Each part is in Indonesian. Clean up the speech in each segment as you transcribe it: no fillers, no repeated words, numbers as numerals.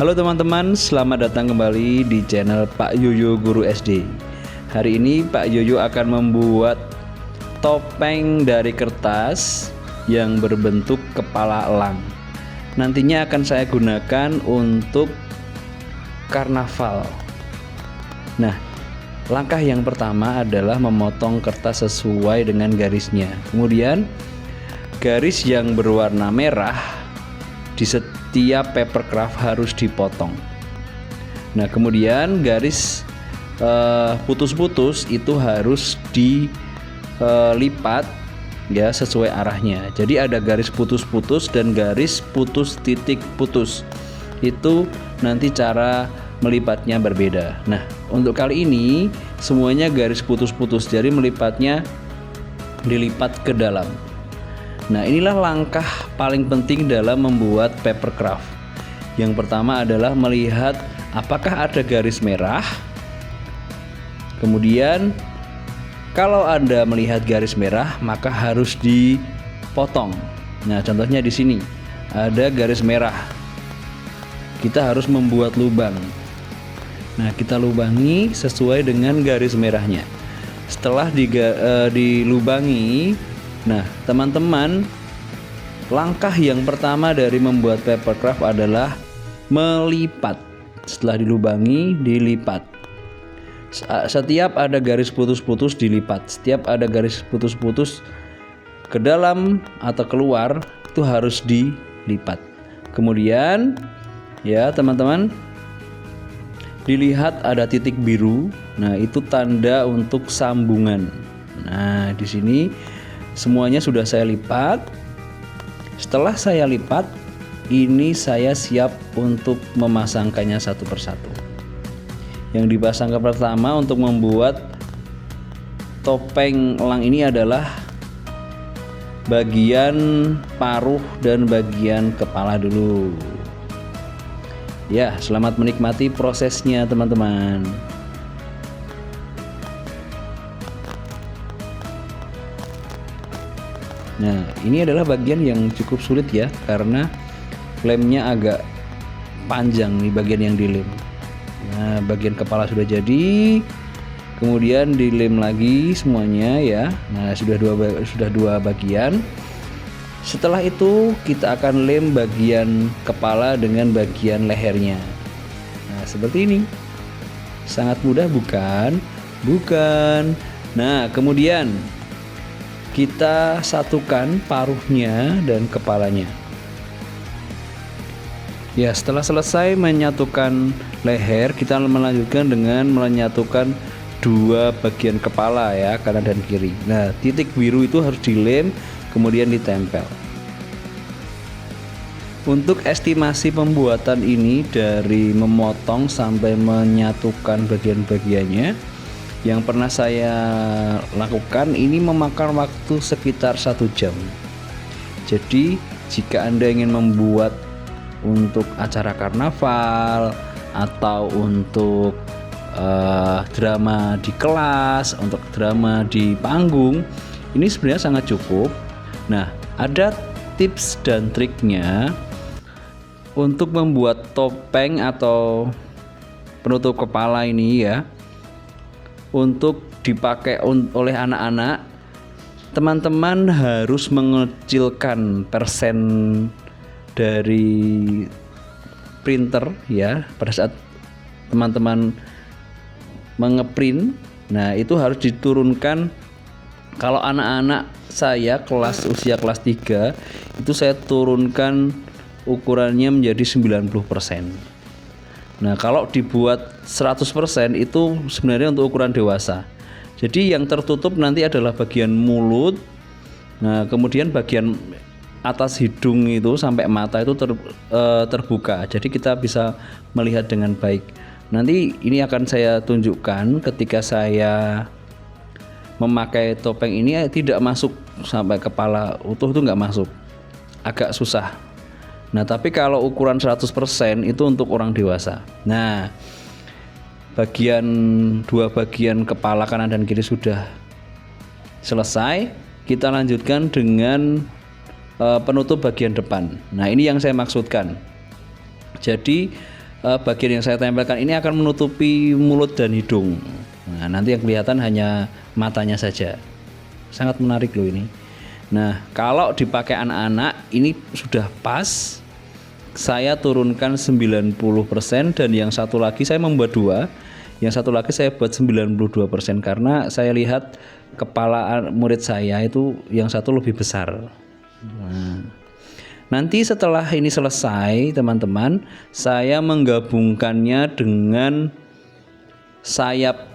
Halo teman-teman, selamat datang kembali di channel Pak Yoyo Guru SD. Hari ini Pak Yoyo akan membuat topeng dari kertas yang berbentuk kepala elang. Nantinya akan saya gunakan untuk karnaval. Nah, langkah yang pertama adalah memotong kertas sesuai dengan garisnya. Kemudian garis yang berwarna merah di setiap paper craft harus dipotong. Nah, kemudian garis putus-putus itu harus dilipat ya sesuai arahnya. Jadi ada garis putus-putus dan garis putus titik putus. Itu nanti cara melipatnya berbeda. Nah, untuk kali ini semuanya garis putus-putus, jadi melipatnya dilipat ke dalam. Nah, inilah langkah paling penting dalam membuat paper craft. Yang pertama adalah melihat apakah ada garis merah. Kemudian kalau Anda melihat garis merah, maka harus dipotong. Nah, contohnya di sini ada garis merah. Kita harus membuat lubang. Nah, kita lubangi sesuai dengan garis merahnya. Setelah dilubangi, nah teman-teman, langkah yang pertama dari membuat paper craft adalah melipat. Setelah dilubangi, dilipat. Setiap ada garis putus-putus dilipat. Setiap ada garis putus-putus ke dalam atau keluar itu harus dilipat. Kemudian ya teman-teman, dilihat ada titik biru. Nah, itu tanda untuk sambungan. Nah, di sini semuanya sudah saya lipat. Setelah saya lipat, ini saya siap untuk memasangkannya satu persatu. Yang dipasang pertama untuk membuat topeng elang ini adalah bagian paruh dan bagian kepala dulu. Ya, selamat menikmati prosesnya teman-teman. Nah, ini adalah bagian yang cukup sulit ya, karena lemnya agak panjang nih bagian yang dilem. Nah, bagian kepala sudah jadi, kemudian dilem lagi semuanya ya. Nah, sudah dua bagian. Setelah itu kita akan lem bagian kepala dengan bagian lehernya. Nah, seperti ini. Sangat mudah bukan? Bukan. Nah, kemudian kita satukan paruhnya dan kepalanya. Ya, setelah selesai menyatukan leher, kita melanjutkan dengan menyatukan dua bagian kepala ya, kanan dan kiri. Nah, titik biru itu harus dilem, kemudian ditempel. Untuk estimasi pembuatan ini dari memotong sampai menyatukan bagian-bagiannya, yang pernah saya lakukan ini memakan waktu sekitar 1 jam. Jadi jika Anda ingin membuat untuk acara karnaval atau untuk drama di kelas, untuk drama di panggung, ini sebenarnya sangat cukup. Nah, ada tips dan triknya untuk membuat topeng atau penutup kepala ini ya, untuk dipakai oleh anak-anak. Teman-teman harus mengecilkan persen dari printer ya pada saat teman-teman mengeprint. Nah, itu harus diturunkan. Kalau anak-anak saya usia kelas 3 itu saya turunkan ukurannya menjadi 90%. Nah, kalau dibuat 100% itu sebenarnya untuk ukuran dewasa. Jadi yang tertutup nanti adalah bagian mulut. Nah, kemudian bagian atas hidung itu sampai mata itu terbuka. Jadi kita bisa melihat dengan baik. Nanti ini akan saya tunjukkan ketika saya memakai topeng ini, tidak masuk sampai kepala utuh, itu nggak masuk, agak susah. Nah, tapi kalau ukuran 100% itu untuk orang dewasa. Nah, dua bagian kepala kanan dan kiri sudah selesai. Kita lanjutkan dengan penutup bagian depan. Nah, ini yang saya maksudkan. Jadi bagian yang saya tempelkan ini akan menutupi mulut dan hidung. Nah, nanti yang kelihatan hanya matanya saja. Sangat menarik loh ini. Nah, kalau dipakai anak-anak ini sudah pas. Saya turunkan 90% dan yang satu lagi saya membuat 2. Yang satu lagi saya buat 92% karena saya lihat kepala murid saya itu yang satu lebih besar. Nah, nanti setelah ini selesai teman-teman, saya menggabungkannya dengan sayap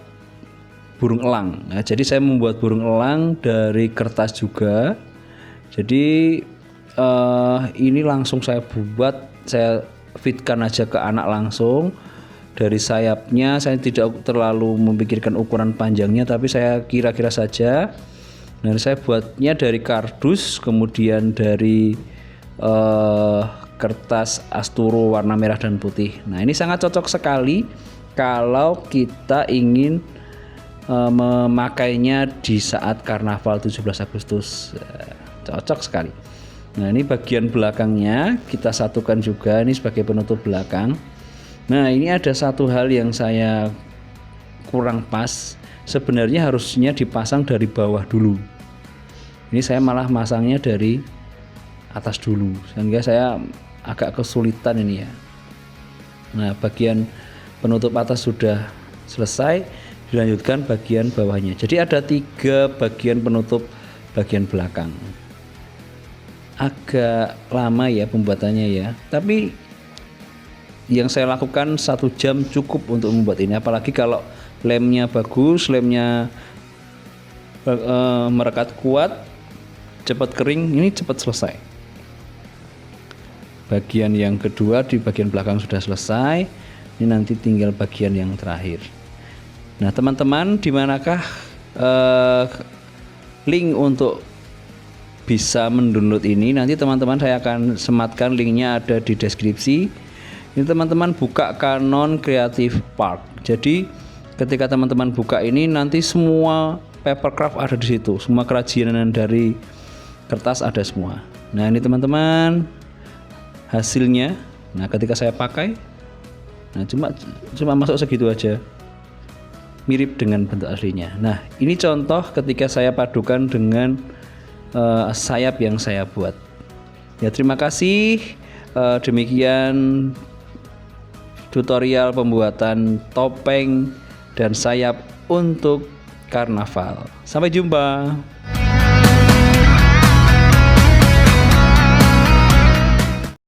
burung elang. Nah, jadi saya membuat burung elang dari kertas juga. Jadi ini langsung saya buat, saya fitkan aja ke anak langsung. Dari sayapnya saya tidak terlalu memikirkan ukuran panjangnya, tapi saya kira-kira saja. Dan saya buatnya dari kardus, kemudian dari kertas asturo warna merah dan putih. Nah, ini sangat cocok sekali kalau kita ingin memakainya di saat karnaval 17 Agustus. Cocok sekali. Nah, ini bagian belakangnya kita satukan juga, ini sebagai penutup belakang. Nah, ini ada satu hal yang saya kurang pas. Sebenarnya harusnya dipasang dari bawah dulu. Ini saya malah masangnya dari atas dulu, sehingga saya agak kesulitan ini ya. Nah, bagian penutup atas sudah selesai, dilanjutkan bagian bawahnya. Jadi ada 3 bagian penutup bagian belakang. Agak lama ya pembuatannya ya, tapi yang saya lakukan 1 jam cukup untuk membuat ini. Apalagi kalau lemnya bagus, lemnya merekat kuat, cepat kering, ini cepat selesai. Bagian yang kedua di bagian belakang sudah selesai, ini nanti tinggal bagian yang terakhir. Nah teman-teman, dimanakah link untuk bisa mendownload ini? Nanti teman-teman saya akan sematkan linknya, ada di deskripsi. Ini teman-teman buka Canon Creative Park. Jadi ketika teman-teman buka ini, nanti semua papercraft ada di situ, semua kerajinan dari kertas ada semua. Nah ini teman-teman hasilnya. Nah ketika saya pakai, nah cuma masuk segitu aja, mirip dengan bentuk aslinya. Nah ini contoh ketika saya padukan dengan sayap yang saya buat. Ya terima kasih. Demikian tutorial pembuatan topeng dan sayap untuk karnaval. Sampai jumpa.